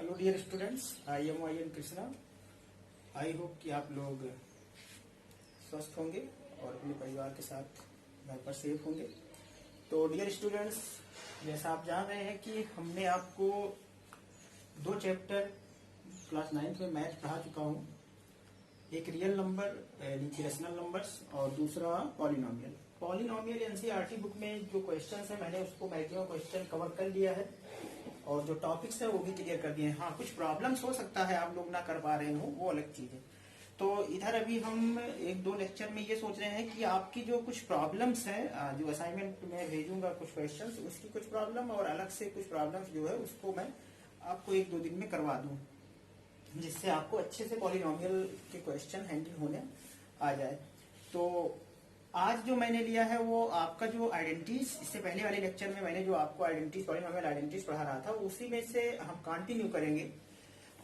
Hello dear students, I am Krishna. I hope कि आप लोग स्वस्थ होंगे और अपने परिवार के साथ घर पर सेफ होंगे। तो डियर स्टूडेंट्स, जैसा आप जान रहे हैं कि हमने आपको 2 चैप्टर क्लास 9th में मैथ पढ़ा चुका हूँ। एक रियल नंबर यानी कि रेशनल नंबर्स और दूसरा पॉलिनोमियल। पॉलिनोमियल एनसीईआरटी बुक में जो क्वेश्चंस है मैंने उसको मैक्सिमम क्वेश्चन कवर कर लिया है और जो टॉपिक्स है वो भी क्लियर कर दिए हैं। हाँ, कुछ प्रॉब्लम्स हो सकता है आप लोग ना कर पा रहे हो, वो अलग चीज है। तो इधर अभी हम 1-2 लेक्चर में ये सोच रहे हैं कि आपकी जो कुछ प्रॉब्लम्स हैं, जो असाइनमेंट में भेजूंगा कुछ क्वेश्चंस, उसकी कुछ प्रॉब्लम और अलग से कुछ प्रॉब्लम्स जो है उसको मैं आपको 1-2 दिन में करवा दूं, जिससे आपको अच्छे से पॉलिनोमियल के क्वेश्चन हैंडल होने आ जाए। तो आज जो मैंने लिया है वो आपका जो आइडेंटिटीज, इससे पहले वाले लेक्चर में मैंने जो आपको आइडेंटिटीज पॉलिनोमियल आइडेंटिटीज पढ़ा रहा था उसी में से हम कंटिन्यू करेंगे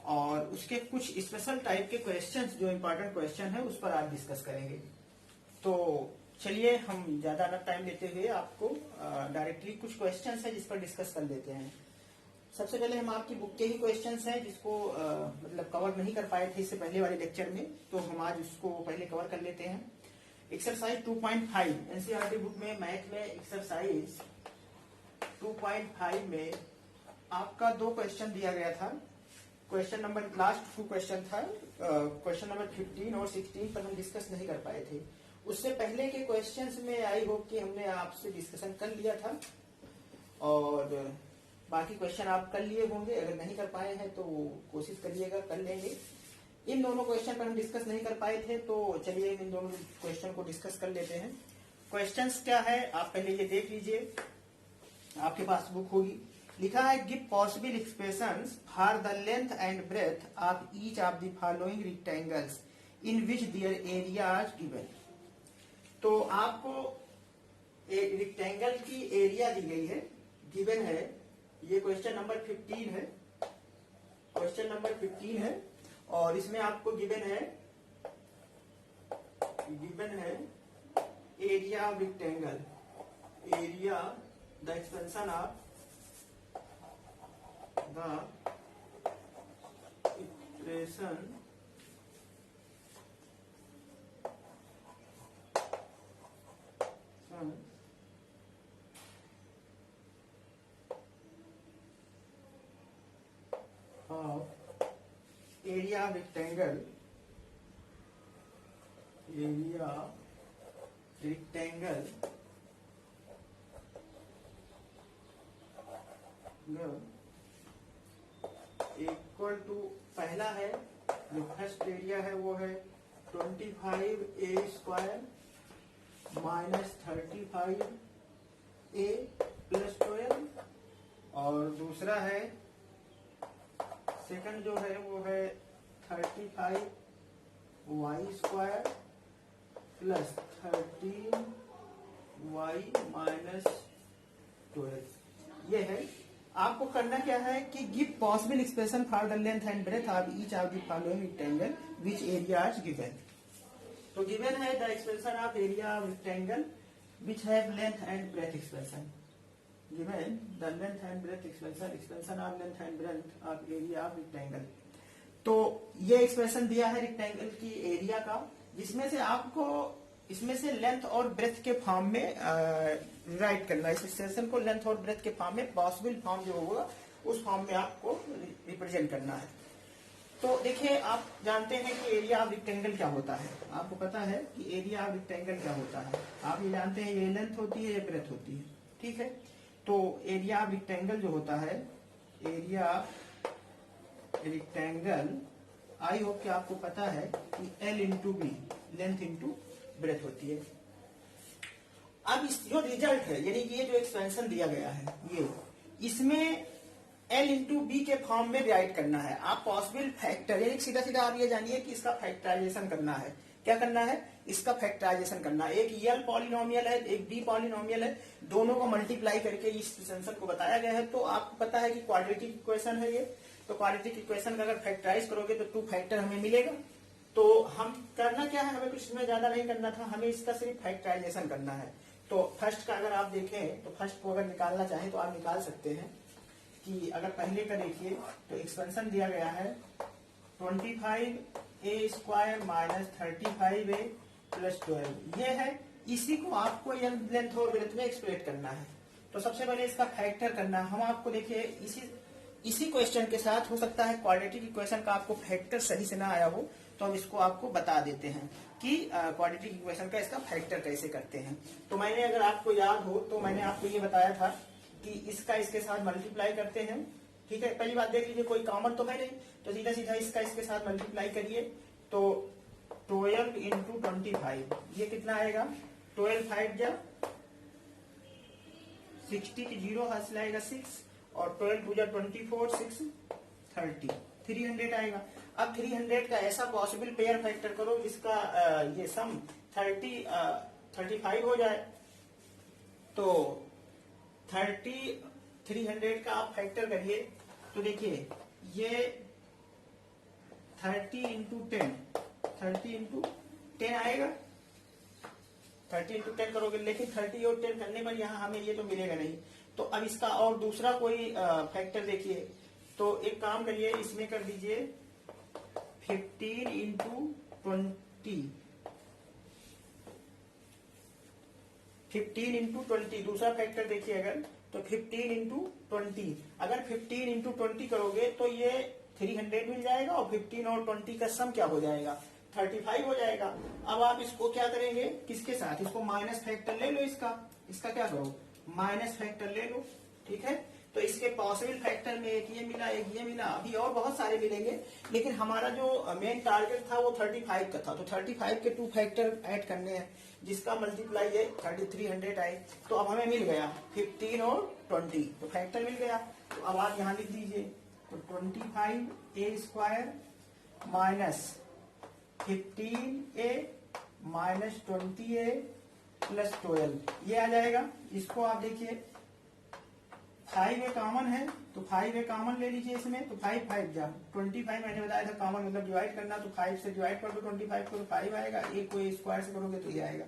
और उसके कुछ स्पेशल टाइप के क्वेश्चंस जो इंपॉर्टेंट क्वेश्चन है उस पर आज डिस्कस करेंगे। तो चलिए हम ज्यादा न टाइम लेते हुए आपको डायरेक्टली कुछ क्वेश्चंस है जिस पर डिस्कस कर लेते हैं। सबसे पहले हम आपकी बुक के ही क्वेश्चंस हैं जिसको मतलब कवर नहीं कर पाए थे इससे पहले वाले लेक्चर में, तो हम आज उसको पहले कवर कर लेते हैं। एक्सरसाइज 2.5 एनसीईआरटी बुक में मैथ में एक्सरसाइज 2.5 में आपका 2 क्वेश्चन दिया गया था। क्वेश्चन नंबर लास्ट 2 क्वेश्चन था, क्वेश्चन नंबर 15 और 16 पर हम डिस्कस नहीं कर पाए थे। उससे पहले के क्वेश्चंस में आई होप कि हमने आपसे डिस्कशन कर लिया था और बाकी क्वेश्चन आप कर लिए होंगे। अगर नहीं कर पाए हैं तो कोशिश करिएगा, कर लेंगे। इन दोनों क्वेश्चन पर हम डिस्कस नहीं कर पाए थे, तो चलिए इन दोनों क्वेश्चन को डिस्कस कर लेते हैं। क्वेश्चंस क्या है आप पहले ये देख लीजिए, आपके पास बुक होगी। लिखा है give possible expressions for the length and breadth of each of the following rectangles in which their areas given. तो आपको एक रेक्टेंगल की एरिया दी गई है, गिवन है। ये क्वेश्चन नंबर 15 है, क्वेश्चन नंबर 15 है और इसमें आपको गिवन है area of rectangle, area the expansion of the expression of area of rectangle, equal to, पहला है जो फर्स्ट एरिया है वो है 25a² माइनस 35a प्लस 12 और दूसरा है सेकंड जो है वो है 35y² प्लस 13y माइनस 12। ये है। आपको करना क्या है कि give possible expression for the length and breadth of each of the following rectangle which areas given. तो गिवन है the expression of area of rectangle which have length and breadth expression. Given the length and breadth expression of length and breadth of area of rectangle। तो ये expression दिया है rectangle की area का, जिसमें से आपको इसमें से लेंथ और ब्रेथ के फॉर्म में राइट करना है। इस एक्सप्रेशन को लेंथ और ब्रेथ के फॉर्म में, पॉसिबल फॉर्म जो होगा उस फॉर्म में आपको रिप्रेजेंट करना है। तो देखिए, आप जानते हैं कि एरिया ऑफ रेक्टेंगल क्या होता है। आपको पता है कि एरिया ऑफ रेक्टेंगल क्या होता है। आप ये जानते हैं ये लेंथ होती है, ये ब्रेथ होती है, ठीक है। तो एरिया ऑफ रेक्टेंगल जो होता है, एरिया रेक्टेंगल, आई होप कि आपको पता है कि L into B, length into breadth होती है। अब इस जो रिजल्ट है, यानी कि ये जो एक्सपेंशन दिया गया है, ये इसमें L इंटू बी के फॉर्म में राइट करना है। आप पॉसिबल फैक्टर, यानी सीधा सीधा आप ये जानिए कि इसका फैक्टराइजेशन करना है। क्या करना है? इसका फैक्टराइजेशन करना है। एक L पॉलिनोमियल है, एक B पॉलिनोमियल है, दोनों को मल्टीप्लाई करके इस एक्सपेंशन को बताया गया है। तो आपको पता है कि क्वाड्रेटिक इक्वेशन है ये। तो क्वाड्रेटिक इक्वेशन का अगर फैक्टराइज करोगे तो 2 फैक्टर हमें मिलेगा। तो हम करना क्या है, हमें कुछ इसमें ज्यादा नहीं करना था, हमें इसका सिर्फ फैक्टराइजेशन करना है। तो फर्स्ट का अगर आप देखें तो फर्स्ट को अगर निकालना चाहें तो आप निकाल सकते हैं। कि अगर पहले का देखिए तो एक्सपेंशन दिया गया है 25a² माइनस 35a प्लस 12 ये है। इसी को आपको लेंथ और ब्रेथ में एक्सप्रेस करना है। तो सबसे पहले इसका फैक्टर करना है। हम आपको देखिए इसी क्वेश्चन के साथ हो सकता है क्वाड्रेटिक इक्वेशन का आपको फैक्टर सही से ना आया हो, तो हम इसको आपको बता देते हैं कि क्वाड्रेटिक इक्वेशन का इसका फैक्टर कैसे करते हैं। तो मैंने अगर आपको याद हो तो मैंने आपको ये बताया था कि इसका इसके साथ मल्टीप्लाई करते हैं। ठीक है, पहली बात देख लीजिए कोई कॉमन तो है नहीं, तो सीधा सीधा इसका इसके साथ मल्टीप्लाई करिए तो 12 इंटू 25 ये कितना आएगा 12 5 जा 60 की 0 हासिल आएगा 6 और 12 2 जा 24 6 30 300 आएगा। अब 300 का ऐसा पॉसिबल पेयर फैक्टर करो जिसका ये सम 35 हो जाए। तो 300 का आप फैक्टर करिए तो देखिए ये 30 इंटू 10 आएगा। 30 इंटू 10 करोगे, लेकिन 30 और 10 करने पर यहाँ हमें ये तो मिलेगा नहीं। तो अब इसका और दूसरा कोई फैक्टर देखिए, तो एक काम करिए इसमें कर दीजिए 15 इंटू 20 15 इंटू 20 दूसरा फैक्टर देखिए अगर तो 15 इंटू 20 अगर 15 इंटू 20 करोगे तो ये 300 मिल जाएगा और 15 और 20 का सम क्या हो जाएगा 35 हो जाएगा। अब आप इसको क्या करेंगे किसके साथ, इसको माइनस फैक्टर ले लो, इसका क्या करो माइनस फैक्टर ले लो। ठीक है, तो इसके पॉसिबल फैक्टर में एक ये मिला एक ये मिला, अभी और बहुत सारे मिलेंगे, लेकिन हमारा जो मेन टारगेट था वो 35 का था। तो 35 के 2 फैक्टर ऐड करने हैं जिसका मल्टीप्लाई है 3300 आए। तो अब हमें मिल गया 15 और 20, तो फैक्टर मिल गया। तो अब आप यहाँ लिख दीजिए तो 25a² minus 15a minus 20a plus 12 ये आ जाएगा। इसको आप देखिए 5a कॉमन है तो 5a कॉमन ले लीजिए इसमें, तो 5 5 जा 25 मैंने बताया था कॉमन मतलब डिवाइड करना, तो 5 से डिवाइड कर दो 25 को तो 5 आएगा। एक को स्क्वायर से करोगे तो ये आएगा।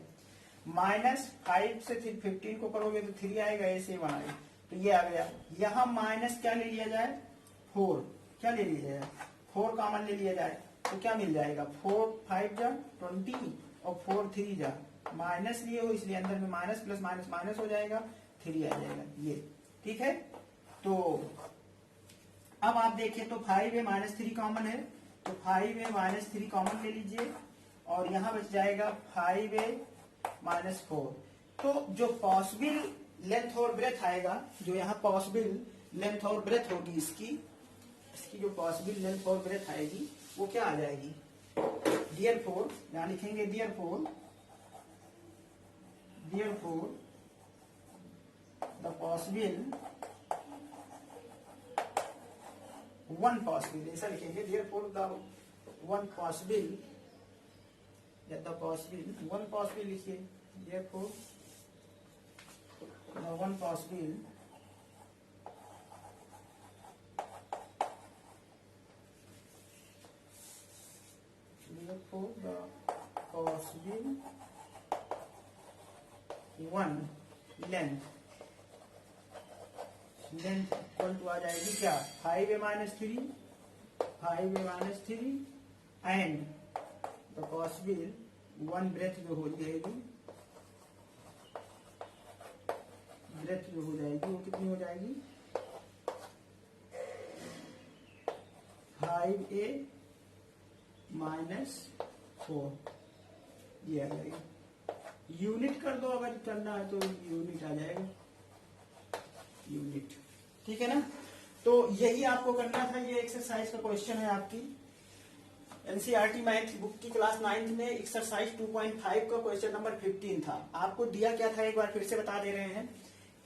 माइनस 5 से 15 को करोगे तो 3 आएगा, ऐसे 1 आएगा, तो ये आ गया। यहाँ माइनस क्या ले लिया जाए 4, क्या ले लिया जाए 4 कॉमन ले लिया जाए तो क्या मिल जाएगा 4 5 जा 20 और 4 3 जा माइनस लिए हो इसलिए अंदर में माइनस प्लस माइनस माइनस हो जाएगा 3 आ जाएगा ये। ठीक है, तो अब आप देखिए तो 5a माइनस 3 कॉमन है तो 5a माइनस 3 कॉमन ले लीजिए और यहाँ बच जाएगा 5a माइनस 4। तो जो पॉसिबल लेंथ और ब्रेथ आएगा, जो यहाँ पॉसिबल लेंथ और ब्रेथ होगी इसकी जो पॉसिबल लेंथ और ब्रेथ आएगी वो क्या आ जाएगी डियर फोर, यहाँ लिखेंगे dear four the possible one possible ऐसा लिखेंगे therefore the one possible लिखिए therefore the one possible one length equal to आ जाएगी क्या 5a minus 3 and the possible one breadth जो हो जाएगी वो कितनी हो जाएगी 5a माइनस 4 ये आ जाएगा। यूनिट कर दो अगर करना है तो यूनिट आ जाएगा यूनिट। ठीक है ना, तो यही आपको करना था। ये एक्सरसाइज का क्वेश्चन है आपकी एनसीईआरटी मैथ बुक की क्लास 9th में एक्सरसाइज 2.5 का क्वेश्चन नंबर 15 था। आपको दिया क्या था एक बार फिर से बता दे रहे हैं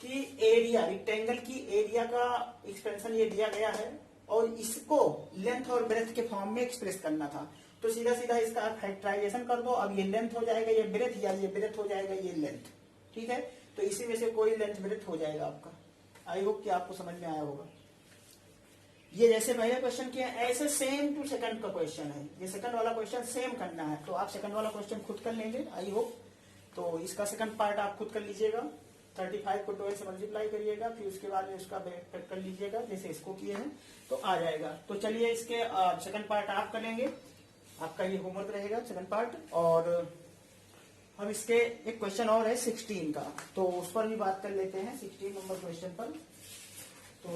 कि एरिया रेक्टेंगल की एरिया का एक्सपेंशन ये दिया गया है और इसको लेंथ और ब्रेथ के फॉर्म में एक्सप्रेस करना था। तो सीधा सीधा इसका फैक्टराइजेशन कर दो। अब ये लेंथ हो जाएगा ये ब्रेथ, या ये ब्रेथ हो जाएगा ये लेंथ। ठीक है, तो इसी में से कोई लेंथ ब्रेथ हो जाएगा आपका। आई होप कि आपको समझ में आया होगा। ये जैसे पहले क्वेश्चन किया ऐसे सेम टू सेकंड का क्वेश्चन है। ये सेकंड वाला क्वेश्चन सेम करना है, तो आप सेकंड वाला क्वेश्चन खुद कर लेंगे आई होप। तो इसका सेकंड पार्ट आप खुद कर लीजिएगा 35 को 12 से मल्टीप्लाई करिएगा, फिर उसके बाद में उसका ब्रैकेट कर लीजिएगा जैसे इसको किए हैं तो आ जाएगा। तो चलिए इसके सेकंड पार्ट आप करेंगे, आपका ये होमवर्क रहेगा सेकंड पार्ट। और हम इसके एक क्वेश्चन और है 16 का, तो उस पर भी बात कर लेते हैं 16 नंबर क्वेश्चन पर। तो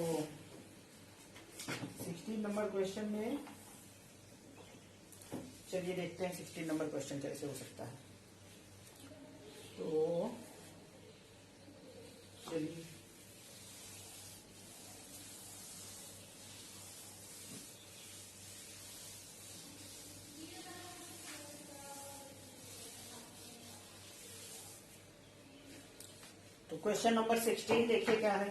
16 नंबर क्वेश्चन में चलिए देखते हैं 16 नंबर क्वेश्चन कैसे हो सकता है। तो चलिए तो क्वेश्चन नंबर 16 देखिए क्या है।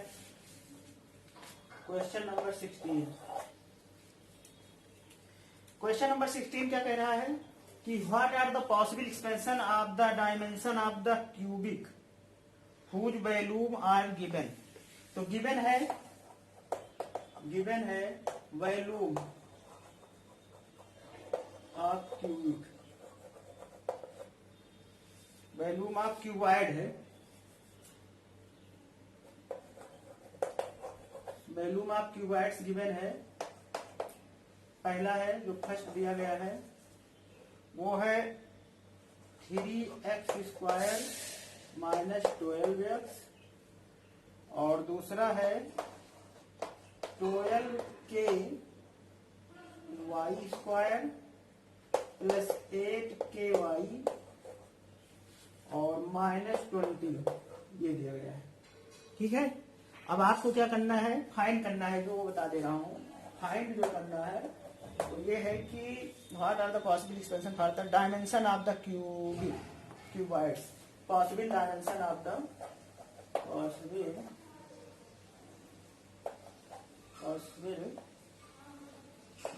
क्वेश्चन नंबर 16, क्वेश्चन नंबर 16 क्या कह रहा है कि what are the possible expansion of the dimension of the cubic whose volume are given. तो गिवन है volume of cubic, volume of cuboid है, वैल्यूम ऑफ क्यूबॉइड्स गिवन है। पहला है जो फर्स्ट दिया गया है वो है 3x² माइनस 12x, और दूसरा है 12k y² प्लस 8ky और माइनस 20 ये दिया गया है। ठीक है, अब आपको क्या करना है, फाइंड करना है, जो बता दे रहा हूं। फाइंड जो करना है तो ये है कि what are the possible expansion for the dimension of the cuboids, possible dimension of the possible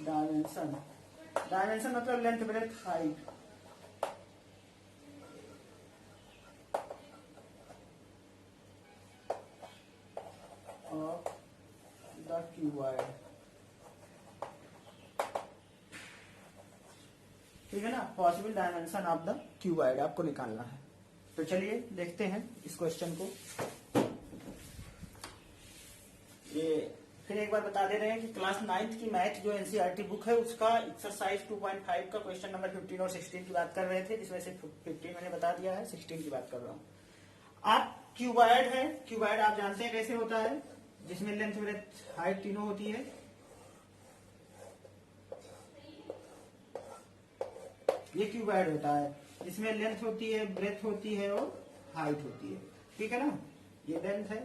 dimension, dimension मतलब length breadth height of the cuboid. ठीक है ना, possible dimension of the cuboid आपको निकालना है। तो चलिए देखते हैं इस क्वेश्चन को। ये फिर एक बार बता दे रहे हैं कि क्लास 9th की मैथ जो एनसीईआरटी बुक है उसका एक्सरसाइज 2.5 का क्वेश्चन नंबर 15 और 16 की बात कर रहे थे, जिसमें से 15 मैंने बता दिया है, 16 की बात कर रहा हूँ। आप क्यूबॉइड है, क्यूबॉइड आप जानते हैं कैसे होता है, जिसमें लेंथ ब्रेथ हाइट तीनों होती है। ये क्यूबॉइड होता है, इसमें लेंथ होती है, ब्रेथ होती है और हाइट होती है। ठीक है ना, ये लेंथ है,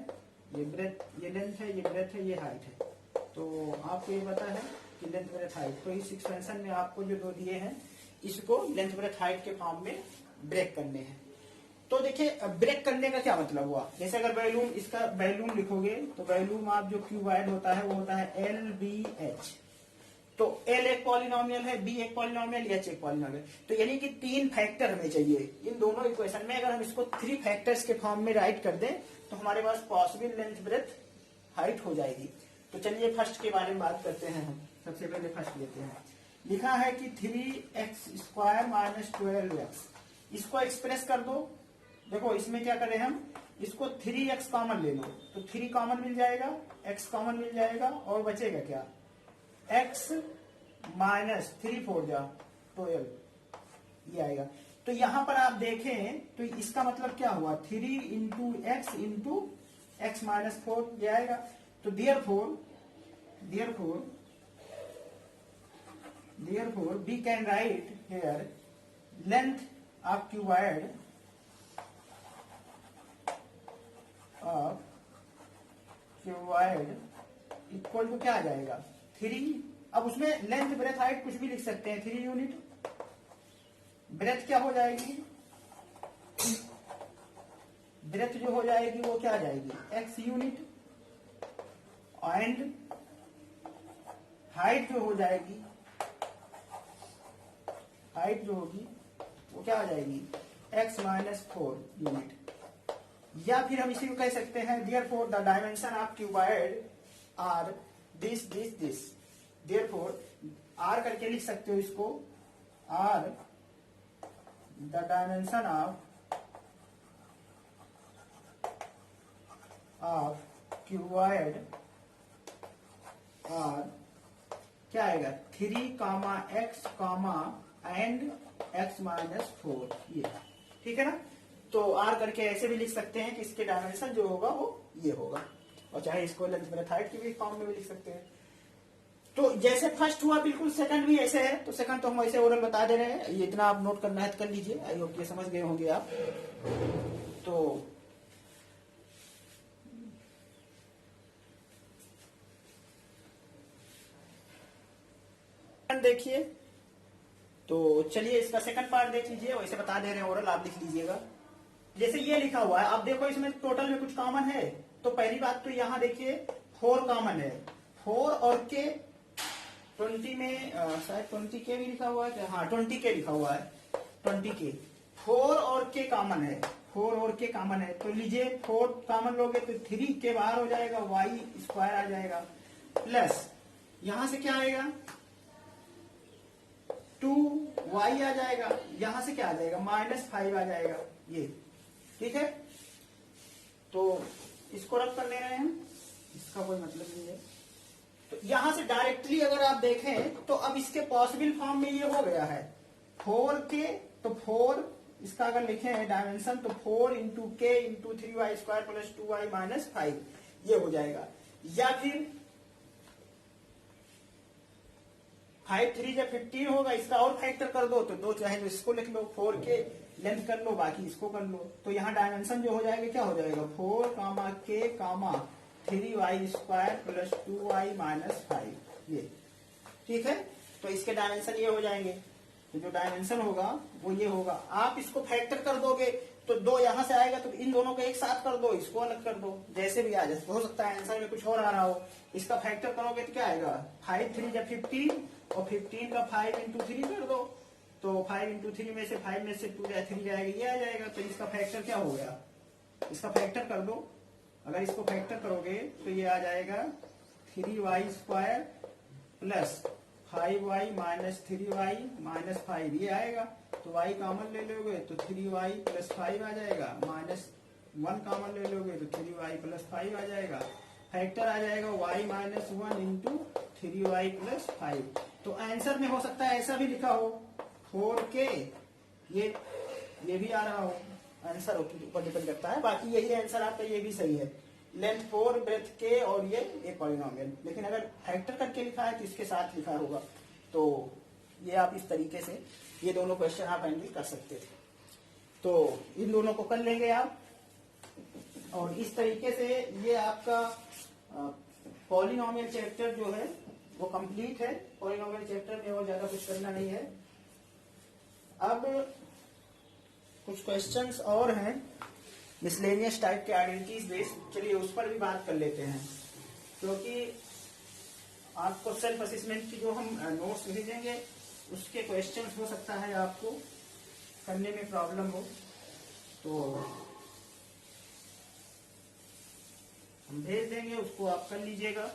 ये ब्रेथ, ये लेंथ है, ये ब्रेथ है, ये हाइट है। तो आपको ये पता है कि लेंथ ब्रेथ हाइट, तो इस एक्सपेंशन में आपको जो दो दिए हैं इसको लेंथ ब्रेथ हाइट के फॉर्म में ब्रेक करने हैं। तो देखिए ब्रेक करने का क्या मतलब हुआ, जैसे अगर वैल्यूम, इसका वैल्यूम लिखोगे तो वैल्यूम आप जो क्यूबॉइड होता है वो होता है LBH। तो L एक पॉलिनोमियल है, B एक पॉलिनोमियल, H एक पॉलिनोमियल, तो यानी कि 3 फैक्टर हमें चाहिए इन दोनों इक्वेशन में। अगर हम इसको 3 फैक्टर्स के फॉर्म में राइट कर दें तो हमारे पास पॉसिबल लेंथ ब्रेथ हाइट हो जाएगी। तो चलिए फर्स्ट के बारे में बात करते हैं। हम सबसे पहले फर्स्ट लेते हैं। लिखा है कि 3x² माइनस 12x, इसको एक्सप्रेस कर दो। देखो इसमें क्या करें हम, इसको 3x कॉमन ले लो तो 3 कॉमन मिल जाएगा, x कॉमन मिल जाएगा और बचेगा क्या, x माइनस 3 4 जा 12 ये आएगा। तो यहां पर आप देखें तो इसका मतलब क्या हुआ, 3 into x into x minus 4 ये आएगा। तो therefore we can write here length of cuboid equal to क्या आ जाएगा 3। अब उसमें लेंथ ब्रेथ हाइट कुछ भी लिख सकते हैं, 3 यूनिट। ब्रेथ क्या हो जाएगी, ब्रेथ जो हो जाएगी वो क्या आ जाएगी, x यूनिट। एंड हाइट जो हो जाएगी, हाइट जो होगी वो क्या आ जाएगी, x माइनस 4 यूनिट। या फिर हम इसी को कह सकते हैं therefore the dimension of cuboid are this this this. Therefore are करके लिख सकते हो इसको, are the dimension of of cuboid और क्या आएगा 3 comma x comma and x minus 4 ये, ठीक है ना। तो r करके ऐसे भी लिख सकते हैं कि इसके डायमेंशन जो होगा वो ये होगा, और चाहे इसको लेंथ मेथड हाइट की भी फॉर्म में भी लिख सकते हैं। तो जैसे फर्स्ट हुआ बिल्कुल सेकंड भी ऐसे है, तो सेकंड तो हम ऐसे ओरल बता दे रहे हैं, ये इतना आप नोट करना है तो कर लीजिए, आई होप ये समझ गए होंगे आप। तो देखिए, तो चलिए इसका सेकंड पार्ट देख लीजिए, वैसे बता दे रहे हैं ओरल, आप लिख लीजिएगा। जैसे ये लिखा हुआ है, अब देखो इसमें टोटल में कुछ कॉमन है, तो पहली बात तो यहाँ देखिए 4 कॉमन है, 4 और के 20 में शायद 20 के भी लिखा हुआ है क्या, हाँ 20 के लिखा हुआ है, 20 के 4 और के कॉमन है, 4 और के कॉमन है, तो लीजिए 4 कॉमन लोगे तो 3 के बाहर हो जाएगा, वाई स्क्वायर आ जाएगा, प्लस यहां से क्या आएगा 2y आ जाएगा, यहां से क्या आ जाएगा -5 आ जाएगा, ये ठीक है। तो इसको रख कर ले रहे हैं, इसका कोई मतलब नहीं है। तो यहां से डायरेक्टली अगर आप देखें तो अब इसके पॉसिबल फॉर्म में ये हो गया है 4 के, तो 4 इसका अगर लिखे हैं डायमेंशन तो 4 इंटू के into 3y square plus 2y minus 5 ये हो जाएगा, या फिर 5 3 जब 15 होगा, इसका और फैक्टर कर दो, तो 2 चाहे तो इसको लिख लो, 4 के लेंथ कर लो, बाकी इसको कर लो, तो यहाँ डायमेंशन जो हो जाएगा क्या हो जाएगा 4 कामा के कामा 3y square plus 2y minus 5 ये, ठीक है। तो इसके डायमेंशन ये हो जाएंगे, तो जो डायमेंशन होगा वो ये होगा। आप इसको फैक्टर कर दोगे तो 2 यहां से आएगा, तो इन दोनों को एक साथ कर दो, इसको अलग कर दो, जैसे भी आ जाए, हो सकता है आंसर में कुछ और आ रहा हो। इसका फैक्टर करोगे तो क्या आएगा 5 3 जब 15 और 15 का 5 इंटू 3 कर दो, तो 5 इंटू 3 में से 5 में से 2 या 3 जाएगा, ये आ जाएगा। तो इसका फैक्टर क्या हो गया, इसका फैक्टर कर दो, अगर इसको फैक्टर करोगे तो ये आ जाएगा 3y square plus 5y minus 3y minus 5 ये आएगा। तो y कॉमन ले लोगे तो 3y प्लस 5 आ जाएगा, माइनस 1 कॉमन ले लोगे तो 3y प्लस 5 आ जाएगा, फैक्टर आ जाएगा y minus 1 into 3y plus 5। तो आंसर में हो सकता है ऐसा भी लिखा हो 4 के, ये भी आ रहा हो, आंसर ऊपर डिपेंड करता है। बाकी यही आंसर आपका ये भी सही है, लेंथ 4 ब्रेथ के और ये एक पॉलिनोमियल, लेकिन अगर फैक्टर करके लिखा है तो इसके साथ लिखा होगा। तो ये आप इस तरीके से ये दोनों क्वेश्चन आप हैंडल कर सकते थे। तो इन दोनों को कर लेंगे आप, और इस तरीके से ये आपका पॉलिनोमियल चैप्टर जो है वो कंप्लीट है। पॉलिनोमियल चैप्टर में और ज्यादा कुछ करना नहीं है। अब कुछ क्वेश्चंस और हैं मिसलेनियस टाइप के आइडेंटिटीज बेस्ड, चलिए उस पर भी बात कर लेते हैं, क्योंकि आपको सेल्फ असेसमेंट की जो हम नोट्स भेजेंगे उसके क्वेश्चंस हो सकता है आपको करने में प्रॉब्लम हो, तो हम भेज देंगे, उसको आप कर लीजिएगा।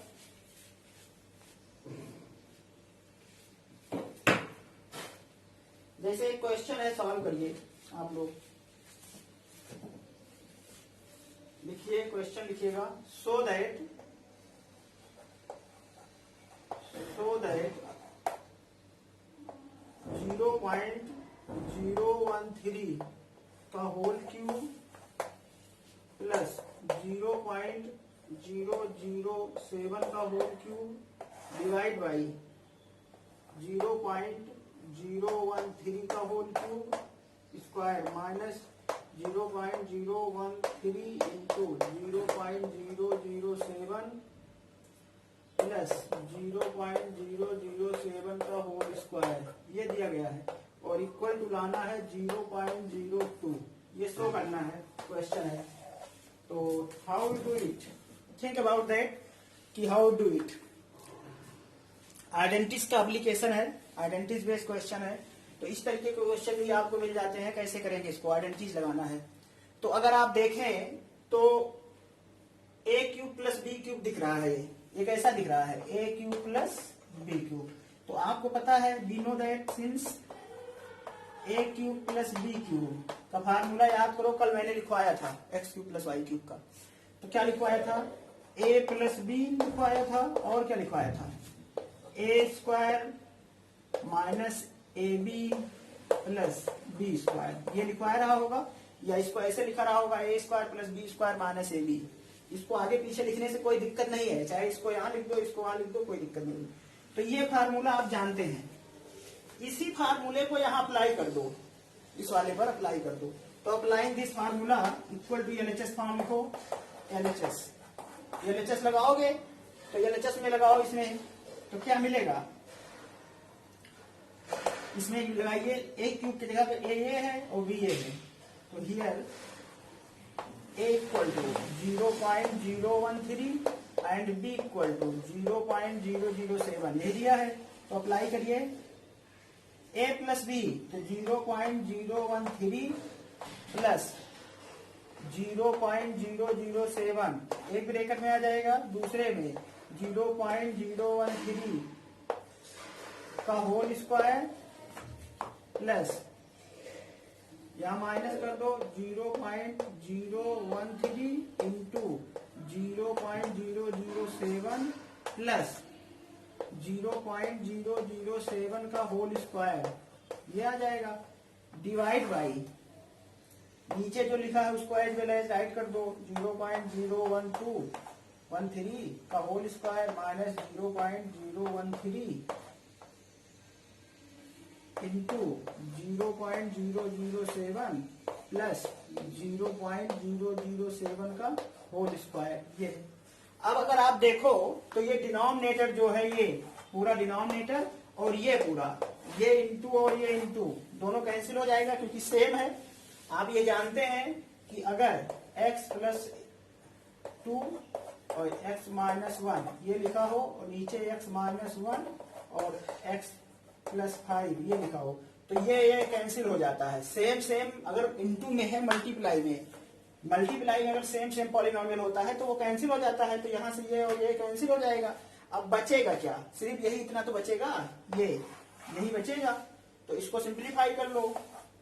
जैसे एक क्वेश्चन है, सॉल्व करिए आप लोग, लिखिए क्वेश्चन लिखिएगा, सो दैट 0.013 का होल क्यूब प्लस 0.007 का होल क्यूब डिवाइड बाई 0.013 का whole cube square minus 0.013 into 0.007 plus 0.007 का होल स्क्वायर ये दिया गया है, और इक्वल टू लाना है 0.02, ये शो करना है क्वेश्चन है। तो how do it, think about that कि हाउ डू इट। आइडेंटिटीज का एप्लीकेशन है, आइडेंटिटीज बेस्ड क्वेश्चन है, तो इस तरीके के क्वेश्चन भी आपको मिल जाते हैं। कैसे करेंगे इसको, आइडेंटिटीज लगाना है। तो अगर आप देखें तो a cube plus B cube दिख रहा है, ये कैसा दिख रहा है a cube plus B cube. तो आपको पता है we know that since a cube plus B cube का फार्मूला याद करो, कल मैंने लिखवाया था x cube plus Y cube का। तो तो क्या लिखवाया था, ए प्लस बी लिखवाया था, और क्या लिखवाया था, a square minus a b plus B square, ये लिखवाया रहा होगा, या इसको ऐसे लिखा रहा होगा, a square plus B square minus a b. इसको आगे पीछे लिखने से कोई दिक्कत नहीं है, चाहे इसको यहाँ लिख दो, इसको वहां लिख दो, कोई दिक्कत नहीं। तो ये फार्मूला आप जानते हैं, इसी फार्मूले को यहाँ अप्लाई कर दो, इस वाले पर अप्लाई कर दो। तो applying this formula equal to LHS form लिखो, एलएचएस लगाओगे तो एलएचएस में लगाओ इसमें, तो क्या मिलेगा, इसमें लगाइए, ए क्यूब की जगह पे ए है और बी ए है, तो here A equal to 0.013 and B equal to 0.007, यही दिया है। तो अप्लाई करिए, ए प्लस बी तो 0.013 प्लस 0.007, एक ब्रैकेट में आ जाएगा, दूसरे में 0.013 का होल स्क्वायर प्लस, यहां माइनस कर दो, 0.013 इंटू 0.007 प्लस 0.007 का होल स्क्वायर, ये आ जाएगा, डिवाइड बाई नीचे जो लिखा है उसको एज वेल एज राइट कर दो, 0.01213 का whole square minus 0.013 into 0.007 plus 0.007 का होल स्क्वायर, ये। अब अगर आप देखो तो ये डिनोमिनेटर जो है, ये पूरा डिनोमिनेटर और ये पूरा, ये इंटू और ये इंटू दोनों कैंसिल हो जाएगा क्योंकि सेम है। आप ये जानते हैं कि अगर x प्लस 2 और x माइनस 1 ये लिखा हो और नीचे x माइनस 1 और x प्लस 5 ये लिखा हो, तो ये कैंसिल हो जाता है। सेम सेम अगर इंटू में है, मल्टीप्लाई में अगर सेम सेम पॉलिनोमियल होता है तो वो कैंसिल हो जाता है, तो यहाँ से ये और ये कैंसिल हो जाएगा। अब बचेगा क्या, सिर्फ यही इतना तो बचेगा, यही बचेगा। तो इसको सिंप्लीफाई कर लो,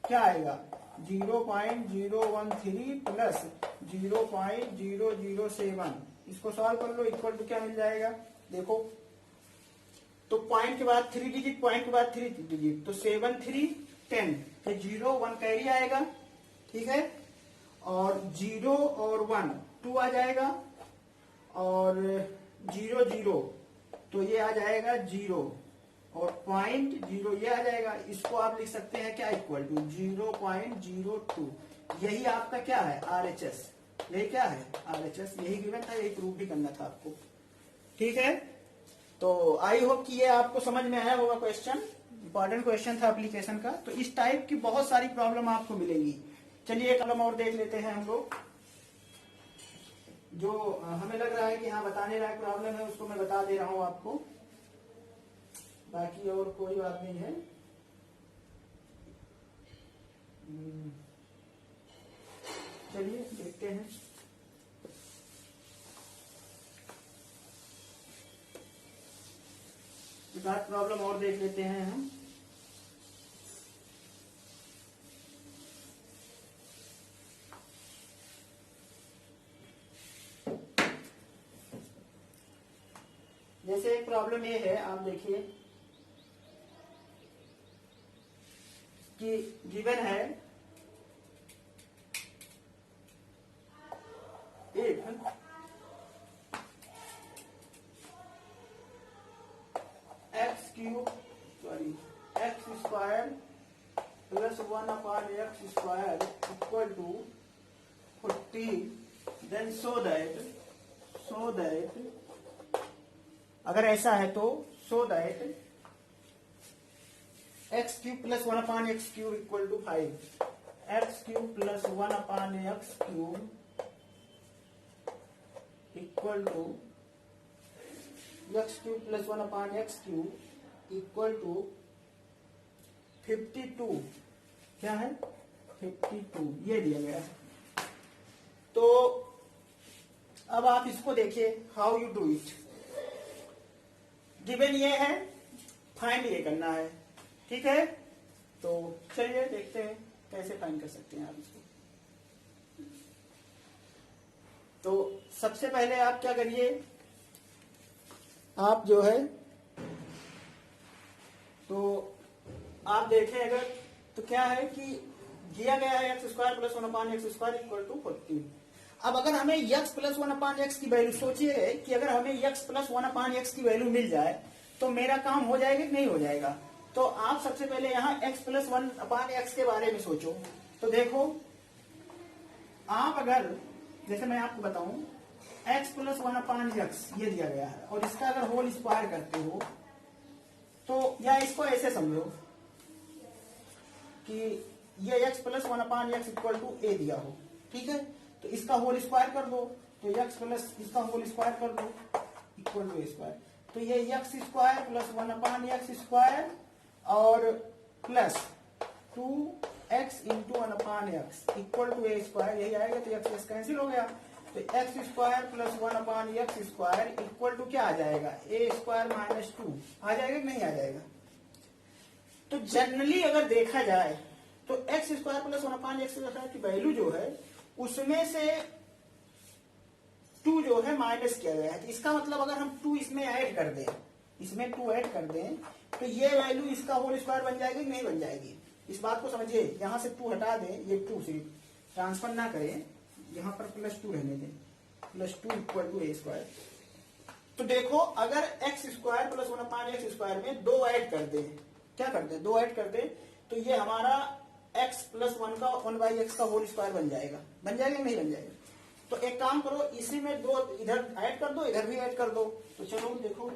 क्या आएगा, 0.013 प्लस 0.007, इसको सॉल्व कर लो, इक्वल टू क्या मिल जाएगा, देखो तो पॉइंट के बाद 3 डिजिट, पॉइंट के बाद 3 डिजिट, तो 7 3 10, तो 0 1 कैरी आएगा, ठीक है, और 0 और 1 2 आ जाएगा, और 0 0 तो ये आ जाएगा 0, और पॉइंट 0 ये आ जाएगा। इसको आप लिख सकते हैं क्या, इक्वल टू 0.02, यही आपका क्या है, RHS, यही क्या है, RHS, यही गिवन था, यही प्रूव भी करना था आपको, ठीक है। तो आई होप कि ये आपको समझ में आया होगा क्वेश्चन, इंपॉर्टेंट क्वेश्चन था एप्लीकेशन का। तो इस टाइप की बहुत सारी प्रॉब्लम आपको मिलेंगी। चलिए एक प्रॉब्लम और देख लेते हैं हम लोग, जो हमें लग रहा है कि हाँ बताने लायक प्रॉब्लम है, उसको मैं बता दे रहा हूं आपको, बाकी और कोई बात नहीं है। चलिए देखते हैं, एक आध प्रॉब्लम और देख लेते हैं हम। जैसे एक प्रॉब्लम ये है, आप देखिए कि गिवन है एक x square plus 1/x square equal to 40, then so that अगर ऐसा है तो so that x cube plus 1/x cube equal to 5, x cube plus 1/x cube equal to x cube plus 1/x cube equal to 52, क्या है 52, ये दिया गया है। तो अब आप इसको देखिए, how you do it. Given ये है, फाइंड ये करना है, ठीक है। तो चलिए देखते हैं कैसे फाइंड कर सकते हैं आप इसको। तो सबसे पहले आप क्या करिए, आप जो है तो आप देखें अगर, तो क्या है कि दिया गया है x square plus 1/x² equal to 14। अब अगर हमें x प्लस 1/x की वैल्यू, सोचिए कि अगर हमें x प्लस 1/x की वैल्यू मिल जाए तो मेरा काम हो जाएगा कि नहीं हो जाएगा। तो आप सबसे पहले यहाँ x प्लस 1/x के बारे में सोचो। तो देखो आप अगर, जैसे मैं आपको बताऊं, x प्लस 1/x ये दिया गया है और इसका अगर होल स्क्वायर करते हो तो, या इसको ऐसे समझो कि ये x plus 1/x equal to a दिया हो, ठीक है, तो इसका होल स्क्वायर कर दो, तो x प्लस इसका होल स्क्वायर कर दो इक्वल टू a स्क्वायर। तो ये x square plus 1/x square और plus 2x into 1/x equal to a square, यही आएगा। तो x कैंसिल हो गया, तो x square plus 1/x square equal to क्या आ जाएगा, a स्क्वायर माइनस 2 आ जाएगा कि नहीं आ जाएगा। तो जनरली अगर देखा जाए तो x स्क्वायर प्लस 1/x की वैल्यू जो है उसमें से 2 जो है माइनस किया गया है। तो इसका मतलब अगर हम 2 इसमें ऐड कर दें, इसमें 2 ऐड कर दें तो ये वैल्यू इसका होल स्क्वायर बन जाएगी कि नहीं बन जाएगी। इस बात को समझिए, यहां से 2 हटा दें, ये 2 सिर्फ ट्रांसफर ना करें, यहां पर प्लस 2 रहने दें, plus 2 equal to a square. तो देखो अगर x square plus 1/x square में 2 ऐड कर दें, क्या कर दे, 2 ऐड कर दे, तो ये हमारा x प्लस 1/x का होल स्क्वायर बन जाएगा। बन जाएगा नहीं बन जाएगा। तो एक काम करो, इसी में 2 इधर ऐड कर दो, इधर भी ऐड कर दो। तो चलो देखो,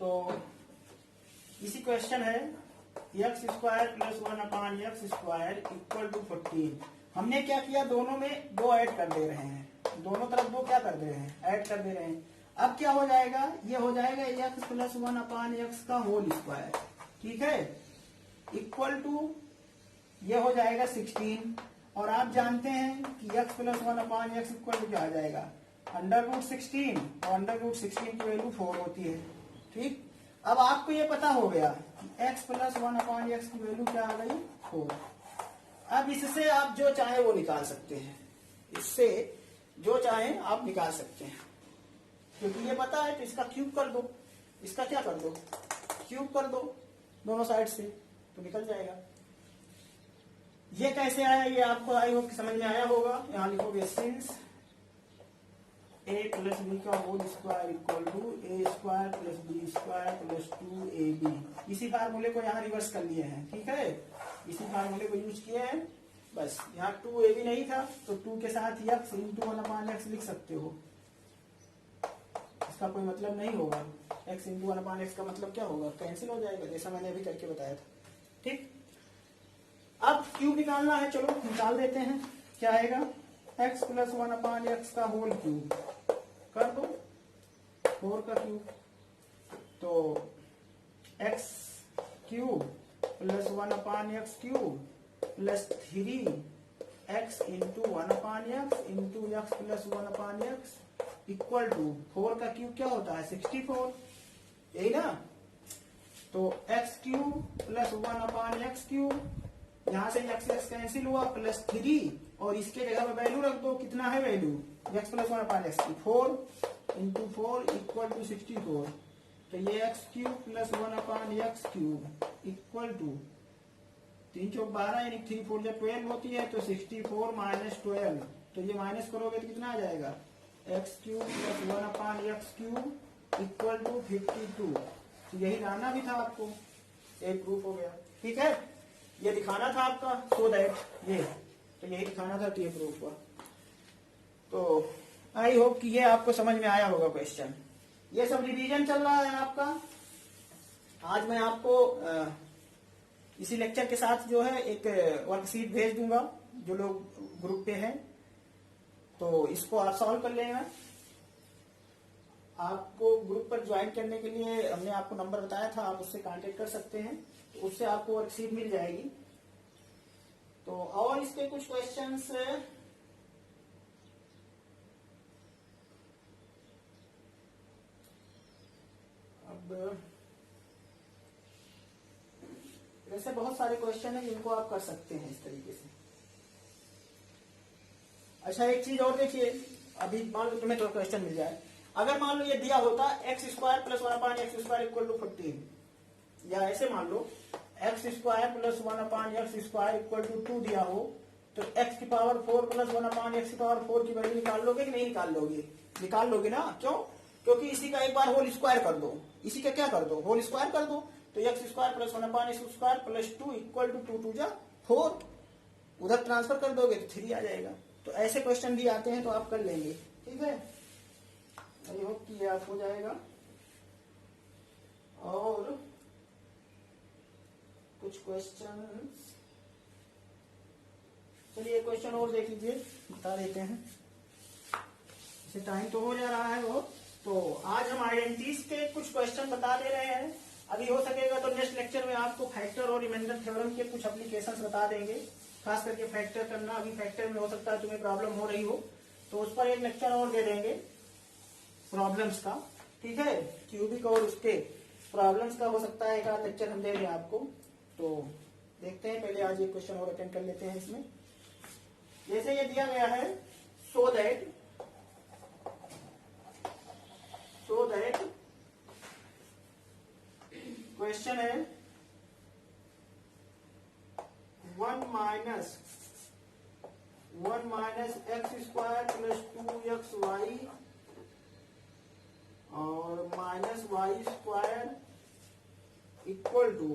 तो इसी क्वेश्चन है x square plus 1/x square equal to 14। हमने क्या किया, दोनों में 2 ऐड कर दे रहे हैं, दोनों तरफ 2 क्या कर दे रहे हैं, ऐड कर दे रहे हैं। अब क्या हो जाएगा, ये हो जाएगा x प्लस 1/x का होल स्क्वायर, ठीक है, इक्वल टू ये हो जाएगा 16। और आप जानते हैं कि x plus 1/x equal to क्या आ जाएगा, √16, और √16 की वैल्यू 4 होती है, ठीक। अब आपको ये पता हो गया कि x प्लस 1/x की वैल्यू क्या आ गई, 4। अब इससे आप जो चाहे वो निकाल सकते हैं, इससे जो चाहे आप निकाल सकते हैं, क्योंकि ये पता है। तो इसका क्यूब कर दो, इसका क्या कर दो, क्यूब कर दो दोनों साइड से, तो निकल जाएगा। ये कैसे आया, ये आपको आई होप समझ में आया होगा। यहां लिखोगे सिंस a प्लस बी का whole square equal to a square plus B square plus 2ab। इसी फार्मूले को यहाँ रिवर्स कर लिए हैं, ठीक है, इसी फार्मूले को यूज किए हैं। बस यहाँ 2ab नहीं था तो 2 के साथ x इंटू 1/x लिख सकते हो, इसका कोई मतलब नहीं होगा। x इंटू 1/x का मतलब क्या होगा, कैंसिल हो जाएगा, जैसा मैंने अभी करके बताया था, ठीक। अब क्यूब निकालना है, चलो निकाल देते हैं। क्या आएगा, x प्लस 1/x का होल क्यूब कर दो, 4 का क्यूब, तो x cube plus 1/x cube plus 3x into 1/x into x plus 1/x equal to 4 का क्यूब क्या होता है, 64, यही ना। तो x cube plus 1/x cube, यहां से x कैंसिल हुआ, प्लस 3, और इसके जगह पे वैल्यू रख दो, कितना है वैल्यू, x प्लस 1/x की 4 इंटू 4 इक्वल टू 64। तो ये x cube plus 1/x cube equal to 3 चौक 12 यानी 3 4 जब 12 होती है, तो 64 माइनस 12, तो ये माइनस करोगे तो कितना आ जाएगा, x cube plus 1/x cube equal to 52। तो यही लाना भी था आपको, एक प्रूफ हो गया, ठीक है। ये दिखाना था आपका, सो दैट ये, तो यही दिखाना था, तो ये प्रूफ हुआ। तो आई होप कि ये आपको समझ में आया होगा क्वेश्चन। ये सब रिवीजन चल रहा है आपका। आज मैं आपको इसी लेक्चर के साथ जो है एक वर्कशीट भेज दूंगा, जो लोग ग्रुप पे हैं, तो इसको आप सॉल्व कर लेना। आपको ग्रुप पर ज्वाइन करने के लिए हमने आपको नंबर बताया था, आप उससे कांटेक्ट कर सकते हैं, तो उससे आपको वर्कशीट मिल जाएगी। तो और इसके कुछ क्वेश्चंस अब ऐसे बहुत सारे क्वेश्चन है जिनको आप कर सकते हैं इस तरीके से। अच्छा एक चीज और देखिए, अभी मान लो तुम्हें तो क्वेश्चन मिल जाए, अगर मान लो ये दिया होता x square plus 1/x² equal to 15, या ऐसे मान लो x square plus 1/x² equal to 2 दिया हो, तो x की पावर 4 प्लस 1/x की पावर 4 की वैल्यू निकाल लोगे कि नहीं निकाल लोगे? निकाल लोगे ना। क्यों? क्योंकि इसी का एक बार होल स्क्वायर कर दो, इसी का क्या कर दो, होल स्क्वायर कर दो, तो x square plus 1/x² plus 2 equal to 2 जा 4, उधर ट्रांसफर कर दोगे तो 3 आ जाएगा। तो ऐसे क्वेश्चन भी आते हैं तो आप कर लेंगे, ठीक है। आई होप कि ये आप हो जाएगा। और कुछ क्वेश्चन, चलिए क्वेश्चन और देख लीजिए, बता देते हैं, इसे टाइम तो हो जा रहा है वो। तो आज हम आइडेंटिटीज के कुछ क्वेश्चन बता दे रहे हैं। अभी हो सकेगा तो नेक्स्ट लेक्चर में आपको फैक्टर और रिमाइंडर थ्योरम के कुछ एप्लीकेशंस बता देंगे, खास करके फैक्टर करना। अभी फैक्टर में हो सकता है तुम्हें प्रॉब्लम हो रही हो, तो उस पर एक लेक्चर और दे देंगे प्रॉब्लम्स का, ठीक है। क्यूबिक और उसके प्रॉब्लम्स का हो सकता है एक आध लेक्चर हम दे दें आपको। तो देखते हैं, पहले आज एक क्वेश्चन और अटेंड कर लेते हैं इसमें। जैसे ये दिया गया है, सो दैट क्वेश्चन है 1 माइनस x² प्लस 2xy और minus y² equal to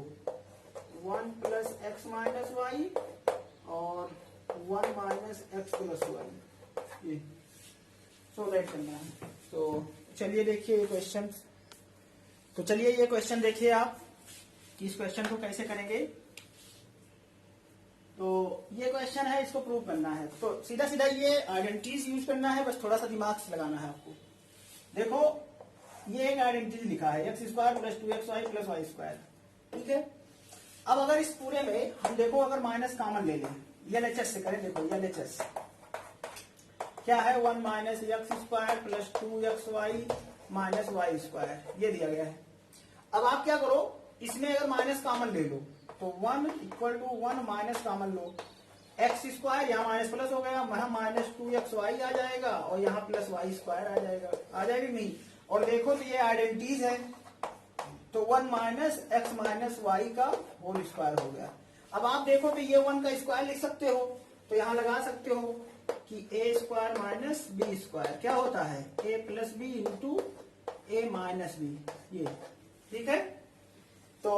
1 plus x minus Y और 1 माइनस एक्स प्लस वाई, ये सो दैट करना है। तो चलिए देखिए ये क्वेश्चन, तो चलिए ये क्वेश्चन देखिए आप कि इस क्वेश्चन को कैसे करेंगे। तो ये क्वेश्चन है, इसको प्रूव करना है, तो सीधा सीधा ये आइडेंटिटीज यूज करना है, बस थोड़ा सा दिमाग से लगाना है आपको। देखो ये एक आइडेंटिटी लिखा है x² plus 2xy plus y², ठीक है। अब अगर इस पूरे में हम देखो, अगर माइनस कॉमन ले लें, LHS से करें, देखो LHS क्या है, 1 minus x² plus 2xy minus y², ये दिया गया है। अब आप क्या करो, इसमें अगर माइनस कॉमन ले लो तो 1 इक्वल टू 1 माइनस कॉमन लो, x², यहाँ माइनस प्लस हो गया, वहां माइनस 2xy आ जाएगा और यहाँ प्लस y² आ जाएगा, आ जाएगी नहीं। और देखो तो ये आइडेंटिटीज है, तो 1 माइनस एक्स माइनस वाई का होल स्क्वायर हो गया। अब आप देखो तो ये 1 का स्क्वायर लिख सकते हो, तो यहाँ लगा सकते हो कि a² माइनस b² क्या होता है, a plus B into a minus B, ये ठीक है। तो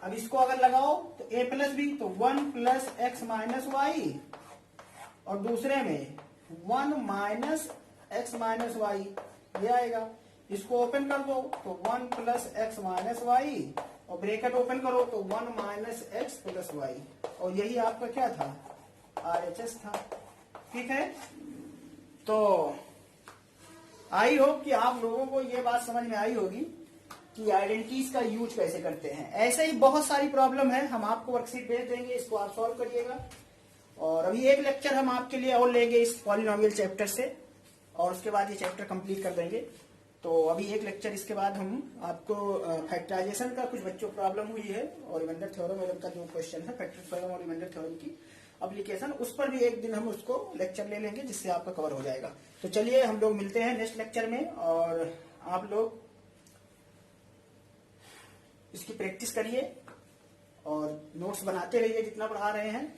अब इसको अगर लगाओ तो a प्लस बी, तो 1 प्लस एक्स माइनस वाई और दूसरे में 1 माइनस एक्स माइनस वाई, ये आएगा। इसको ओपन कर दो तो 1 प्लस एक्स माइनस वाई और ब्रैकेट ओपन करो तो 1 माइनस एक्स प्लस वाई, और यही आपका क्या था, RHS था, ठीक है। तो आई होप कि आप लोगों को ये बात समझ में आई होगी कि आइडेंटिटीज का यूज कैसे करते हैं। ऐसे ही बहुत सारी प्रॉब्लम है, हम आपको वर्कशीट भेज देंगे, इसको आप सॉल्व करिएगा। और अभी एक लेक्चर हम आपके लिए और लेंगे इस पॉलिनोमियल चैप्टर से, और उसके बाद ये चैप्टर कंप्लीट कर देंगे। तो अभी एक लेक्चर इसके बाद हम आपको फैक्टराइजेशन का कुछ बच्चों प्रॉब्लम हुई है और रिमाइंडर थ्योरम का जो क्वेश्चन है, फैक्टर थ्योरम और रिमाइंडर थ्योरम की एप्लीकेशन, उस पर भी एक दिन हम उसको लेक्चर ले लेंगे, जिससे आपका कवर हो जाएगा। तो चलिए हम लोग मिलते हैं नेक्स्ट लेक्चर में, और आप लोग इसकी प्रैक्टिस करिए और नोट्स बनाते रहिए जितना पढ़ा रहे हैं।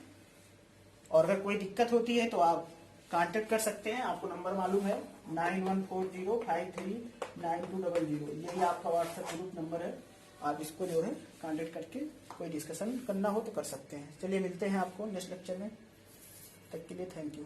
और अगर कोई दिक्कत होती है तो आप कांटेक्ट कर सकते हैं, आपको नंबर मालूम है 9140539200, यही आपका व्हाट्सएप ग्रुप नंबर है। आप इसको जो है कांटेक्ट करके कोई डिस्कशन करना हो तो कर सकते हैं। चलिए मिलते हैं आपको नेक्स्ट लेक्चर में, तब के लिए थैंक यू।